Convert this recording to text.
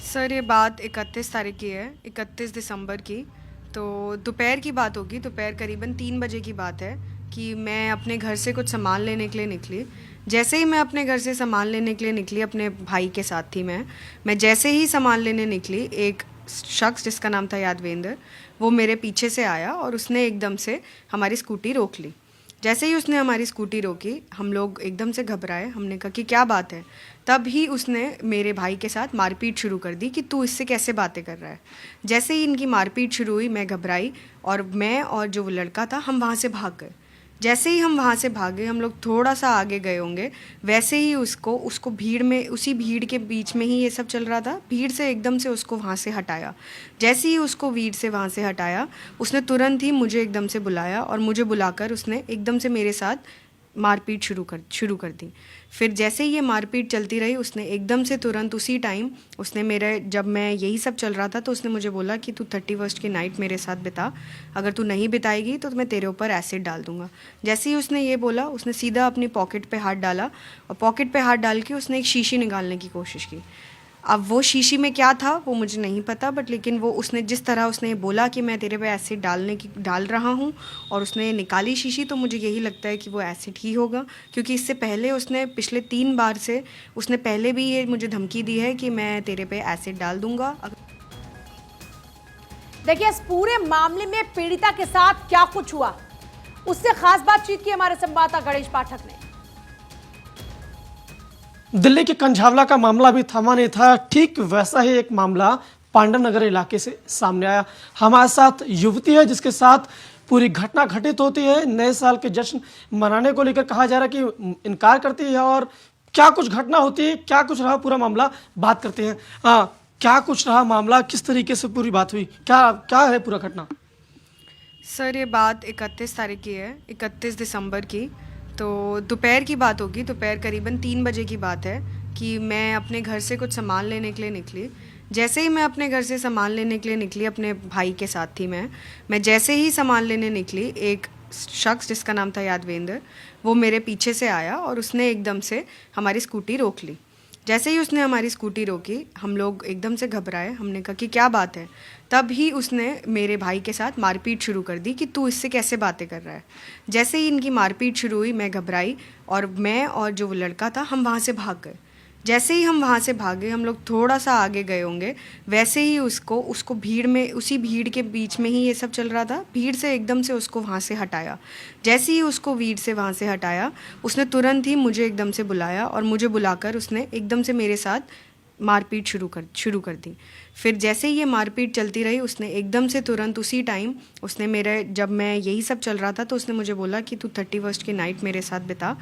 Sir ये बात 31 तारीख की है, 31 दिसंबर की। तो दोपहर की बात होगी, दोपहर करीबन 3 बजे की बात है कि मैं अपने घर से कुछ सामान लेने के लिए निकली। जैसे ही मैं अपने घर से सामान लेने के लिए निकली, अपने भाई के साथ थी मैं जैसे ही सामान लेने निकली, एक शख्स जिसका नाम था यादवेंद्र, वो मेरे पीछे से आया और उसने एकदम से हमारी स्कूटी रोक ली। जैसे ही उसने हमारी स्कूटी रोकी, हम लोग एकदम से घबराए। हमने कहा कि क्या बात है। तब ही उसने मेरे भाई के साथ मारपीट शुरू कर दी कि तू इससे कैसे बातें कर रहा है। जैसे ही इनकी मारपीट शुरू हुई, मैं घबराई और मैं और जो वो लड़का था, हम वहाँ से भाग गए। जैसे ही हम वहाँ से भागे, हम लोग थोड़ा सा आगे गए होंगे, वैसे ही उसको उसको भीड़ में, उसी भीड़ के बीच में ही ये सब चल रहा था। भीड़ से एकदम से उसको वहाँ से हटाया। जैसे ही उसको भीड़ से वहाँ से हटाया, उसने तुरंत ही मुझे एकदम से बुलाया और मुझे बुलाकर उसने एकदम से मेरे साथ मारपीट शुरू कर दी। फिर जैसे ही ये मारपीट चलती रही, उसने एकदम से तुरंत उसी टाइम उसने मेरे, जब मैं यही सब चल रहा था, तो उसने मुझे बोला कि तू 31st की नाइट मेरे साथ बिता, अगर तू नहीं बिताएगी तो मैं तेरे ऊपर एसिड डाल दूंगा। जैसे ही उसने ये बोला, उसने सीधा अपनी पॉकेट पे हाथ डाला और पॉकेट पे हाथ डाल के उसने एक शीशी निकालने की कोशिश की। अब वो शीशी में क्या था वो मुझे नहीं पता, बट लेकिन वो उसने जिस तरह उसने बोला कि मैं तेरे पे एसिड डाल रहा हूँ और उसने निकाली शीशी, तो मुझे यही लगता है कि वो एसिड ही होगा, क्योंकि इससे पहले उसने पिछले 3 बार से उसने पहले भी ये मुझे धमकी दी है कि मैं तेरे पे एसिड डाल दूंगा। देखिए, इस पूरे मामले में पीड़िता के साथ क्या कुछ हुआ, उससे खास बातचीत की हमारे संवाददाता गणेश पाठक ने। दिल्ली के कंझावला का मामला भी थमा नहीं था। ठीक वैसा ही एक मामला पांडव नगर इलाके से सामने आया। हमारे साथ युवती है जिसके साथ पूरी घटना घटित होती है। नए साल के जश्न मनाने को लेकर कहा जा रहा है कि इनकार करती है, और क्या कुछ घटना होती है, क्या कुछ रहा पूरा मामला, बात करते हैं। क्या कुछ रहा मामला, किस तरीके से पूरी बात हुई, क्या क्या है पूरा घटना? सर ये बात 31 तारीख की है, 31 दिसंबर की। तो दोपहर की बात होगी, दोपहर करीबन 3 बजे की बात है कि मैं अपने घर से कुछ सामान लेने के लिए निकली। जैसे ही मैं अपने घर से सामान लेने के लिए निकली, अपने भाई के साथ थी मैं जैसे ही सामान लेने निकली, एक शख्स जिसका नाम था यादवेंद्र, वो मेरे पीछे से आया और उसने एकदम से हमारी स्कूटी रोक ली। जैसे ही उसने हमारी स्कूटी रोकी, हम लोग एकदम से घबराए। हमने कहा कि क्या बात है। तब ही उसने मेरे भाई के साथ मारपीट शुरू कर दी कि तू इससे कैसे बातें कर रहा है। जैसे ही इनकी मारपीट शुरू हुई, मैं घबराई और मैं और जो वो लड़का था, हम वहाँ से भाग गए। जैसे ही हम वहाँ से भागे, हम लोग थोड़ा सा आगे गए होंगे, वैसे ही उसको उसको भीड़ में, उसी भीड़ के बीच में ही ये सब चल रहा था। भीड़ से एकदम से उसको वहाँ से हटाया। जैसे ही उसको भीड़ से वहाँ से हटाया, उसने तुरंत ही मुझे एकदम से बुलाया और मुझे बुलाकर उसने एकदम से मेरे साथ मारपीट शुरू कर दी। फिर जैसे ही ये मारपीट चलती रही, उसने एकदम से तुरंत उसी टाइम उसने मेरे, जब मैं यही सब चल रहा था, तो उसने मुझे बोला कि तू 31st की नाइट मेरे साथ बिता,